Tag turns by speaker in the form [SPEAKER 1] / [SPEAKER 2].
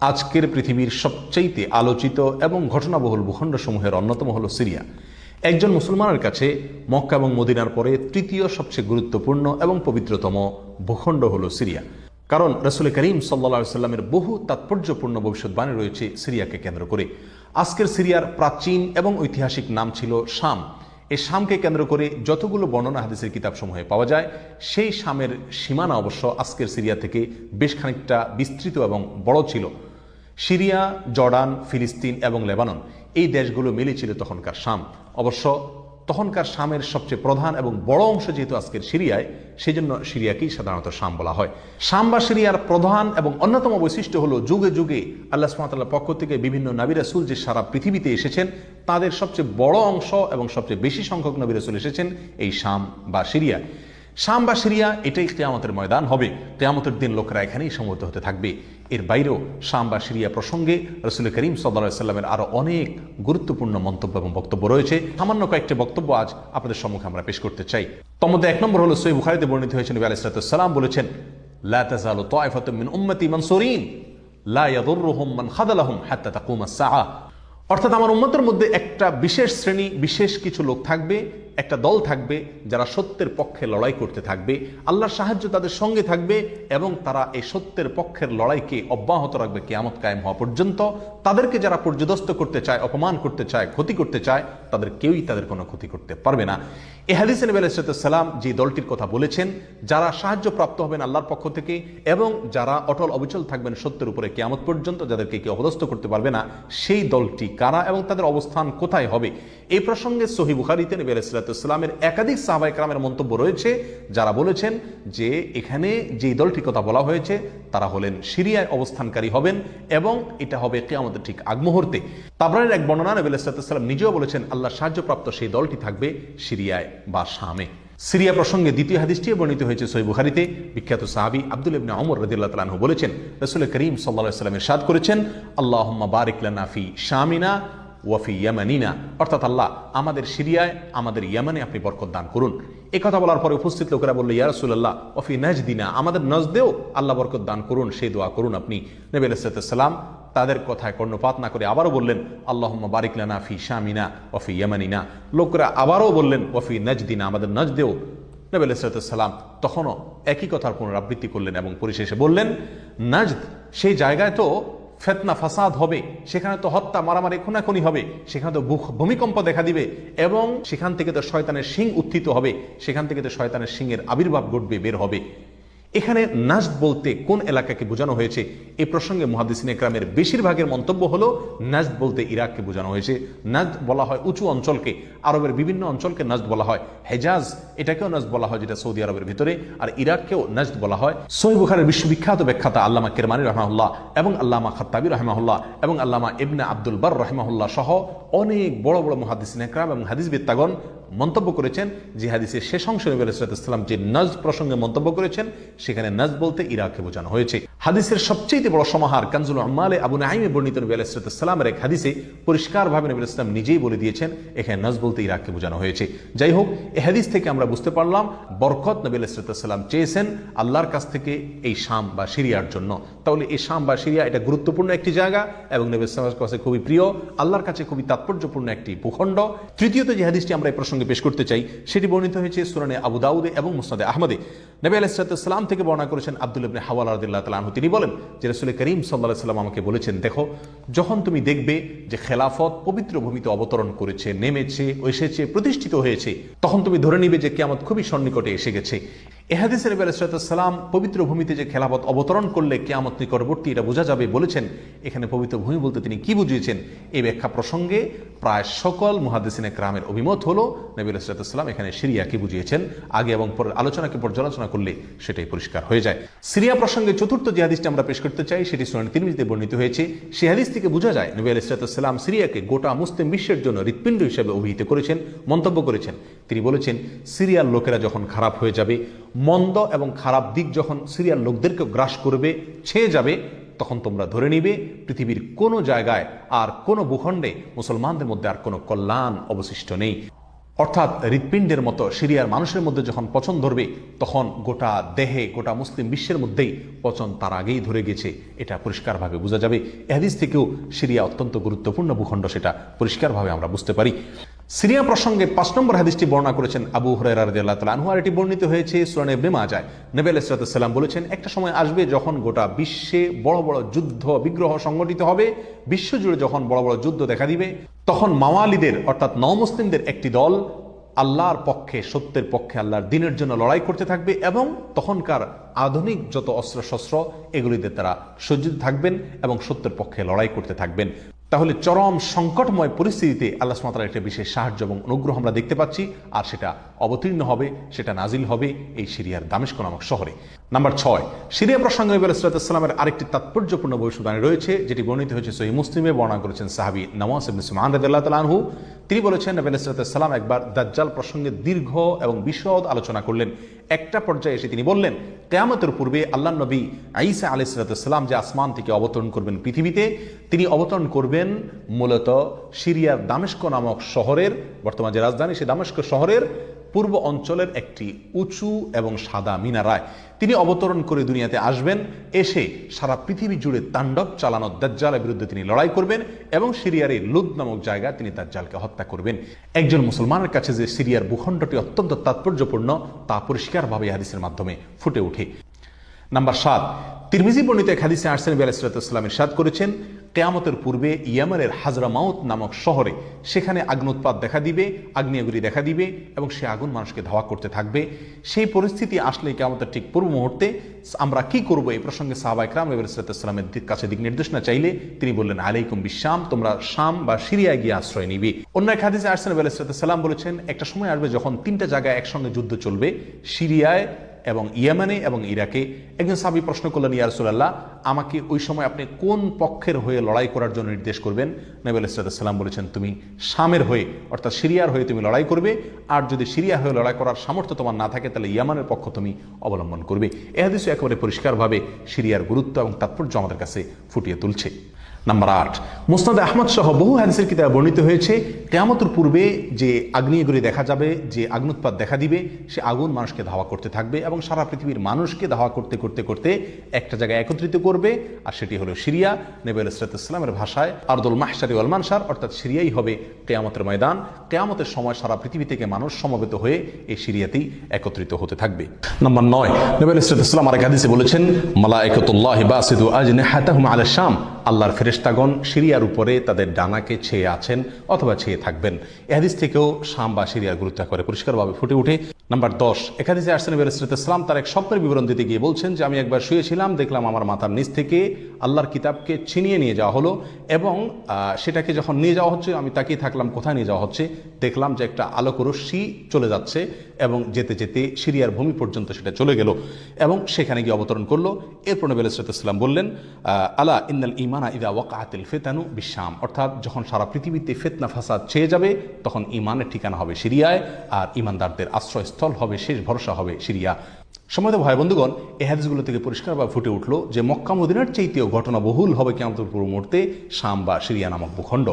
[SPEAKER 1] আজকের পৃথিবীর সবচাইতে আলোচিত এবং ঘটনাবহুল ভূখণ্ডসমূহের অন্যতম হলো সিরিয়া। একজন মুসলমানের কাছে মক্কা এবং মদিনার পরে তৃতীয় সবচেয়ে গুরুত্বপূর্ণ এবং পবিত্রতম ভূখণ্ড হলো সিরিয়া। কারণ রাসূল করিম সাল্লাল্লাহু আলাইহি ওয়াসাল্লামের বহু তাৎপর্যপূর্ণ ভবিষ্যৎবাণী রয়েছে সিরিয়াকে কেন্দ্র করে। আজকের সিরিয়ার প্রাচীন এবং ঐতিহাসিক নাম ছিল শাম। এই শামকে কেন্দ্র করে যতগুলো বর্ণনা হাদিসের কিতাবসমূহে পাওয়া যায়, সেই শামের সীমানা অবশ্য আজকের সিরিয়া থেকে বেশ খানিকটা বিস্তৃত এবং বড় ছিল। সিরিয়া, জর্ডান, ফিলিস্তিন এবং লেবানন এই দেশগুলো মিলে ছিল তখনকার শাম। অবশ্য তখনকার শামের সবচেয়ে প্রধান এবং বড় অংশ যেহেতু আজকের সিরিয়ায়, সেই জন্য সিরিয়াকেই সাধারণত শাম বলা হয়। শাম বা সিরিয়ার প্রধান এবং অন্যতম বৈশিষ্ট্য হলো যুগে যুগে আল্লাহ সুবহানাহু ওয়া তাআলার পক্ষ থেকে বিভিন্ন নবী রাসূল যে সারা পৃথিবীতে এসেছেন, তাদের সবচেয়ে বড় অংশ এবং সবচেয়ে বেশি সংখ্যক নবী রাসূল এসেছেন এই শাম বা সিরিয়া। শাম বা সিরিয়া এটাই কিয়ামতের ময়দান হবে। কিয়ামতের দিন লোকেরা এখানেই সমবেত হতে থাকবে। এর বাইরেও শাম বা সিরিয়া প্রসঙ্গে রাসূল করিম সাল্লাল্লাহু আলাইহি ওয়াসাল্লামের আরো অনেক গুরুত্বপূর্ণ মন্তব্য এবং বক্তব্য রয়েছে। সামান্য কয়েকটি বক্তব্য আজ আপনাদের সম্মুখে আমরা পেশ করতে চাই। তার মধ্যে এক নম্বর হলো সহিহ বুখারীতে বর্ণিত হয়েছে, নবী আলাইহিস সালাম বলেছেন, লা তাযালু তায়ফাতুম মিন উম্মতি মানসুরিন লা ইয়াদুররুহুম মান খাযালাহুম হাত্তা তাকুমাস সাআহ। অর্থাৎ আমার উম্মতের মধ্যে একটা বিশেষ শ্রেণী, বিশেষ কিছু লোক থাকবে, একটা দল থাকবে যারা সত্যের পক্ষে লড়াই করতে থাকবে, আল্লাহর সাহায্য তাদের সঙ্গে থাকবে এবং তারা এই সত্যের পক্ষের লড়াইকে অব্যাহত রাখবে কিয়ামত কায়েম হওয়া পর্যন্ত। তাদেরকে যারা পর্যদস্ত করতে চায়, অপমান করতে চায়, ক্ষতি করতে চায়, তাদের কেউই তাদের কোনো ক্ষতি করতে পারবে না। এই হাদিসে নবী আলাইহিস সালাম যে দলটির কথা বলেছেন, যারা সাহায্য প্রাপ্ত হবেন আল্লাহর পক্ষ থেকে এবং যারা অটল অবিচল থাকবেন সত্যের উপরে কিয়ামত পর্যন্ত, যাদেরকে কেউ অপদস্থ করতে পারবে না, সেই দলটি কারা এবং তাদের অবস্থান কোথায় হবে, এই প্রসঙ্গে সহিহ বুখারীতে নবী আলাইহিস সালামের একাধিক সাহাবায়ে কেরামের মন্তব্য রয়েছে, যারা বলেছেন যে এখানে যে দলটির কথা বলা হয়েছে তারা হলেন সিরিয়ায় অবস্থানকারী হবেন এবং এটা হবে কিয়ামতের ঠিক আগ মুহূর্তে। তাবরানীর এক বর্ণনা, নবী আলাইহিস সালাম নিজেও বলেছেন আল্লাহর সাহায্যপ্রাপ্ত সেই দলটি থাকবে সিরিয়ায় বা শামে। সিরিয়া প্রসঙ্গে দ্বিতীয় হাদিসটি বর্ণিত হয়েছে সহিহ বুখারীতে। বিখ্যাত সাহাবী আব্দুল্লাহ ইবনে ওমর রাদিয়াল্লাহু তাআলা আনহু বলেছেন, রাসূল করিম সাল্লাল্লাহু আলাইহি ওয়াসাল্লাম ইরশাদ করেছেন, আল্লাহুম্মা বারিক লানা ফি শামিনা ওয়াফি ইয়ামানিনা, অর্থাৎ আল্লাহ আমাদের সিরিয়ায়, আমাদের ইয়ামানে আপনি বরকত দান করুন। এই কথা বলার পরে উপস্থিত লোকেরা বলল, ইয়া রাসূলুল্লাহ ওয়াফি নাজদিনা, আমাদের নজদেও আল্লাহ বরকত দান করুন, সেই দোয়া করুন আপনি। নবী আলাইহিস সালাম তাদের কথায় কর্ণপাত না করে আবারও বললেন, আল্লাহুম্মা বারিক লানা ফি শামিনা ওয়াফি ইয়ামানিনা। লোকেরা আবারও বললেন, ওয়াফি নাজদিনা, আমাদের নজদেও। নবী আলাইহিস সালাম তখনও একই কথার পুনরাবৃত্তি করলেন এবং পরিশেষে বললেন, নাজদ সেই জায়গায় তো ফিতনা ফাসাদ হবে, সেখানে তো হত্যা, মারামারি, খুনাখুনি হবে, সেখানে তো ভূমিকম্প দেখা দিবে এবং সেখান থেকে তো শয়তানের শিং উত্থিত হবে, সেখান থেকে তো শয়তানের শিংয়ের আবির্ভাব ঘটবে, বের হবে। এখানে নাজদ বলতে কোন এলাকাকে বোঝানো হয়েছে, এই প্রসঙ্গে মুহাদ্দিসিনে কেরামের বেশিরভাগের মন্তব্য হলো নাজদ বলতে ইরাককে বোঝানো হয়েছে। নাজদ বলা হয় উঁচু অঞ্চলকে, আরবের বিভিন্ন অঞ্চলকে নাজদ বলা হয়। হেজাজ এটাকেও নাজদ বলা হয়, যেটা সৌদি আরবের ভিতরে, আর ইরাককেও নাজদ বলা হয়। সহিহ বুখারীর বিশ্ববিখ্যাত ব্যাখ্যাতা আল্লামা কিরমানী রাহমাহুল্লাহ এবং আল্লামা খাত্তাবী রাহমাহুল্লাহ এবং আল্লামা ইবনে আব্দুল বার রাহমাহুল্লাহ সহ অনেক বড় বড় মুহাদ্দিসিনে কেরাম এবং হাদিসবিদগণ মন্তব্য করেছেন যে হাদিসের শেষ অংশে নবী আলাইহিস সালাম যে নাজদ প্রসঙ্গে মন্তব্য করেছেন, সেখানে নাজদ বলতে ইরাককে বোঝানো হয়েছে। হাদিসের সবচেয়ে বড় সমাহার কানজুল উম্মালে আবু নাঈমে বর্ণিত নবী আলাইহিস সালামের এক হাদিসে পরিষ্কারভাবে নবী আলাইহিস সালাম নিজেই বলে দিয়েছেন এখানে নাজদ বলতে ইরাককে বোঝানো হয়েছে। যাই হোক, এই হাদিস থেকে আমরা বুঝতে পারলাম বরকত নবী আলাইহিস সালাম চেয়েছেন আল্লাহর কাছ থেকে এই শাম বা সিরিয়ার জন্য। তাহলে এই শাম বা সিরিয়া এটা গুরুত্বপূর্ণ একটি জায়গা এবং নবী সাল্লাল্লাহু আলাইহি ওয়াসাল্লামের কাছে খুবই প্রিয়, আল্লাহর কাছে খুবই তাৎপর্যপূর্ণ একটি ভূখণ্ড। তৃতীয়ত যে হাদিসটি আমরা এই প্রসঙ্গে পেশ করতে চাই, সেটি বর্ণিত হয়েছে সুনানে আবু দাউদে এবং মুসনাদে আহমদে। নবী আলাইহিস সালাম থেকে বর্ণনা করেছেন আব্দুল্লাহ ইবনে হাওয়ালা রাদিয়াল্লাহু তাআলা আনহু, তিনি বলেন যে রাসূল করিম সাল্লাল্লাহু আলাইহি ওয়াসাল্লাম আমাকে বলেছেন, দেখো যখন তুমি দেখবে যে খেলাফত পবিত্র ভূমিতে অবতরণ করেছে, নেমেছে, এসেছে, প্রতিষ্ঠিত হয়েছে, তখন তুমি ধরে নিবে যে কিয়ামত খুবই সন্নিকটে এসে গেছে। এ হাদিসে নবী আলাইহিস সালাম পবিত্র ভূমিতে যে খেলাফত অবতরণ করলে কিয়ামত নিকটবর্তী এটা বোঝা যাবে বলেছেন। এখানে পবিত্র ভূমি বলতে তিনি কি বুঝিয়েছেন, এই ব্যাখ্যা প্রসঙ্গে প্রায় সকল মুহাদ্দিসিনে কেরামের অভিমত হলো নবী আলাইহিস সালাম এখানে সিরিয়াকে বুঝিয়েছেন। আগে এবং পরের আলোচনাকে পর্যালোচনা করলে সেটাই পরিষ্কার হয়ে যায়। সিরিয়া প্রসঙ্গে চতুর্থ যে হাদিসটি আমরা পেশ করতে চাই, সেটি সুনান তিরমিজিতে বর্ণিত হয়েছে। সেই হাদিস থেকে বোঝা যায় নবী আলাইহিস সালাম সিরিয়াকে গোটা মুসলিম বিশ্বের জন্য হৃৎপিণ্ড হিসেবে অভিহিত করেছেন, মন্তব্য করেছেন। তিনি বলেছেন, সিরিয়ার লোকেরা যখন খারাপ হয়ে যাবে, মন্দ এবং খারাপ দিক যখন সিরিয়ার লোকদেরকে গ্রাস করবে, ছেয়ে যাবে, তখন তোমরা ধরে নিবে পৃথিবীর কোনো জায়গায় আর কোনো ভূখণ্ডে মুসলমানদের মধ্যে আর কোনো কল্যাণ অবশিষ্ট নেই। অর্থাৎ হৃৎপিণ্ডের মতো সিরিয়ার মানুষের মধ্যে যখন পচন ধরবে তখন গোটা দেহে, গোটা মুসলিম বিশ্বের মধ্যেই পচন তার আগেই ধরে গেছে, এটা পরিষ্কারভাবে বোঝা যাবে। এ হাদিস থেকেও সিরিয়া অত্যন্ত গুরুত্বপূর্ণ ভূখণ্ড, সেটা পরিষ্কারভাবে আমরা বুঝতে পারি। সিরিয়া প্রসঙ্গে 5 নম্বর হাদিসটি বর্ণনা করেছেন আবু হুরায়রা রাদিয়াল্লাহু তাআলা আনহু, আর এটি বর্ণিত হয়েছে সুনান ইবনে মাজাহ। নবী আলাইহিস সালাম বলেছেন, একটা সময় আসবে যখন গোটা বিশ্বে বড় বড় যুদ্ধ বিগ্রহ সংগঠিত হবে, বিশ্বজুড়ে যখন বড় বড় যুদ্ধ দেখা দিবে, তখন মাওয়ালিদের অর্থাৎ নওমুসলিমদের একটি দল আল্লাহর পক্ষে, সত্যের পক্ষে, আল্লাহর দ্বীনের জন্য লড়াই করতে থাকবে এবং তখনকার আধুনিক যত অস্ত্রশস্ত্র এগুলিতে তারা সজ্জিত থাকবেন এবং সত্যের পক্ষে লড়াই করতে থাকবেন। তাহলে চরম সংকটময় পরিস্থিতিতে আল্লাহ সুবহানাহু ওয়া তাআলার একটা বিশেষ সাহায্য এবং অনুগ্রহ আমরা দেখতে পাচ্ছি, আর সেটা অবতীর্ণ হবে, সেটা নাজিল হবে এই সিরিয়ার দামেস্ক নামক শহরে। নাম্বার 6, সিরিয়া প্রসঙ্গে নবী আলাইহিস সালামের আরেকটি তাৎপর্যপূর্ণ ভবিষ্যদ্বাণী রয়েছে, যেটি বর্ণিত হয়েছে সহিহ মুসলিমে। বর্ণনা করেছেন সাহাবী নওয়াস ইবনে সুমআন রাদিয়াল্লাহু তাআলা আনহু। তিনি বলেছেন, নবী আলাইহিস সালাম একবার দাজ্জাল প্রসঙ্গে দীর্ঘ এবং বিশদ আলোচনা করলেন। একটা পর্যায়ে এসে তিনি বললেন, কিয়ামতের পূর্বে আল্লাহর নবী ঈসা আলাইহিস সালাম যে আসমান থেকে অবতরণ করবেন পৃথিবীতে, তিনি অবতরণ করবেন মূলত সিরিয়ার দামেস্ক নামক শহরের, বর্তমান যে রাজধানী সেই দামেস্ক শহরের পূর্ব অঞ্চলের একটি উঁচু এবং সাদা মিনারায় তিনি অবতরণ করে দুনিয়াতে আসবেন। এসে সারা পৃথিবী জুড়ে তাণ্ডব চালানো দাজ্জালের বিরুদ্ধে তিনি লড়াই করবেন এবং সিরিয়ার এই লুদ নামক জায়গায় তিনি দাজ্জালকে হত্যা করবেন। একজন মুসলমানের কাছে যে সিরিয়ার ভূখণ্ডটি অত্যন্ত তাৎপর্যপূর্ণ তা পরিষ্কারভাবে হাদিসের মাধ্যমে ফুটে ওঠে। নাম্বার 7, তিরমিজি বর্ণিত এক হাদিসে আসছেন, নবী আলাইহিস সালাম ইরশাদ করেছেন, কিয়ামতের পূর্বে ইয়েমেনের হাজরামাউত নামক শহরে সেখানে আগ্নোৎপাত দেখা দিবে, আগ্নেয়গিরি দেখা দিবে এবং সে আগুন মানুষকে ধাওয়া করতে থাকবে। সেই পরিস্থিতি আসলে কিয়ামতের ঠিক পূর্ব মুহূর্তে আমরা কি করব, এই প্রসঙ্গে সাহাবা ইকরাম নবী আলাইহিস সালামের কাছে দিক নির্দেশনা চাইলে তিনি বললেন, আলাইকুম বিশাম, তোমরা শাম বা সিরিয়ায় গিয়ে আশ্রয় নিবে। অন্য এক হাদিসে আসছেন, নবী আলাইহিস সালাম বলেছেন, একটা সময় আসবে যখন 3টা জায়গায় একসঙ্গে যুদ্ধ চলবে, সিরিয়ায় এবং ইয়েমেনে এবং ইরাকে। একজন সাহাবী প্রশ্ন করলেন, ইয়া রাসূলুল্লাহ, আমাকে ওই সময় আপনি কোন পক্ষের হয়ে লড়াই করার জন্য নির্দেশ করবেন? নবী আলাইহিস সালাম বলেছেন, তুমি শামের হয়ে অর্থাৎ সিরিয়ার হয়ে তুমি লড়াই করবে, আর যদি সিরিয়া হয়ে লড়াই করার সামর্থ্য তোমার না থাকে তাহলে ইয়েমেনের পক্ষ তুমি অবলম্বন করবে। এই হাদিস একেবারে পরিষ্কারভাবে সিরিয়ার গুরুত্ব এবং তাৎপর্য আমাদের কাছে ফুটিয়ে তুলছে। নাম্বার 8, মুসনাদ আহমদ সহ বহু হাদিসের কিতাবে বর্ণিত হয়েছে, কিয়ামতের পূর্বে যে আগ্নেয়গিরি দেখা যাবে, যে আগ্নোৎপাত দেখা দিবে, সে আগুন মানুষকে ধাওয়া করতে থাকবে এবং সারা পৃথিবীর মানুষকে ধাওয়া করতে করতে করতে একটা জায়গায় একত্রিত করবে, আর সেটি হলো সিরিয়া। নবী আলাইহিস সালামের ভাষায় আরদুল মাহশারি ওয়াল মানশার, অর্থাৎ সিরিয়াই হবে কিয়ামতের ময়দান। কিয়ামতের সময় সারা পৃথিবী থেকে মানুষ সমবেত হয়ে এই সিরিয়াতেই একত্রিত হতে থাকবে। নাম্বার 9, নবী আলাইহিস সালাম আরেক হাদিসে বলেছেন, মালায়েকাতুল্লাহি বাসিতু আজনিহাতাহুম আলা শাম, আল্লাহর ফেরেশতাগণ সিরিয়ার উপরে তাদের ডানাকে ছেয়ে আছেন অথবা ছেয়ে থাকবেন। এই হাদিস থেকেও শাম বা সিরিয়ার গুরুত্ব করে পরিষ্কারভাবে ফুটে ওঠে। নাম্বার 10, এক হাদিসে আসছেন, নবী আলাইহিস সালাম তার এক স্বপ্নের বিবরণ দিতে গিয়ে বলছেন যে, আমি একবার শুয়েছিলাম, দেখলাম আমার মাথার নিচ থেকে আল্লাহর কিতাবকে ছিনিয়ে নিয়ে যাওয়া হলো এবং সেটাকে যখন নিয়ে যাওয়া হচ্ছে আমি তাকিয়ে থাকলাম কোথায় নিয়ে যাওয়া হচ্ছে। দেখলাম যে একটা আলোক রশ্মি চলে যাচ্ছে এবং যেতে যেতে সিরিয়ার ভূমি পর্যন্ত সেটা চলে গেল এবং সেখানে গিয়ে অবতরণ করলো। এরপর নবী আলাইহিস সালাম বললেন, আলা ইন্নাল ঈমানা ইযা ওয়াকাআতিল ফিতানু বিশাম, অর্থাৎ যখন সারা পৃথিবীতে ফিতনা ফাসাদ ছেয়ে যাবে তখন ঈমানের ঠিকানা হবে সিরিয়ায়, আর ঈমানদারদের আশ্রয়স্থল হবে, শেষ ভরসা হবে সিরিয়া। সম্মানিত ভাই বন্ধুগণ, এই হাদিসগুলো থেকে পরিষ্কারভাবে ফুটে উঠলো যে মক্কা মদিনার চাইতেও ঘটনা বহুল হবে কিয়ামতের পূর্ব মুহূর্তে শাম বা সিরিয়া নামক ভূখণ্ড।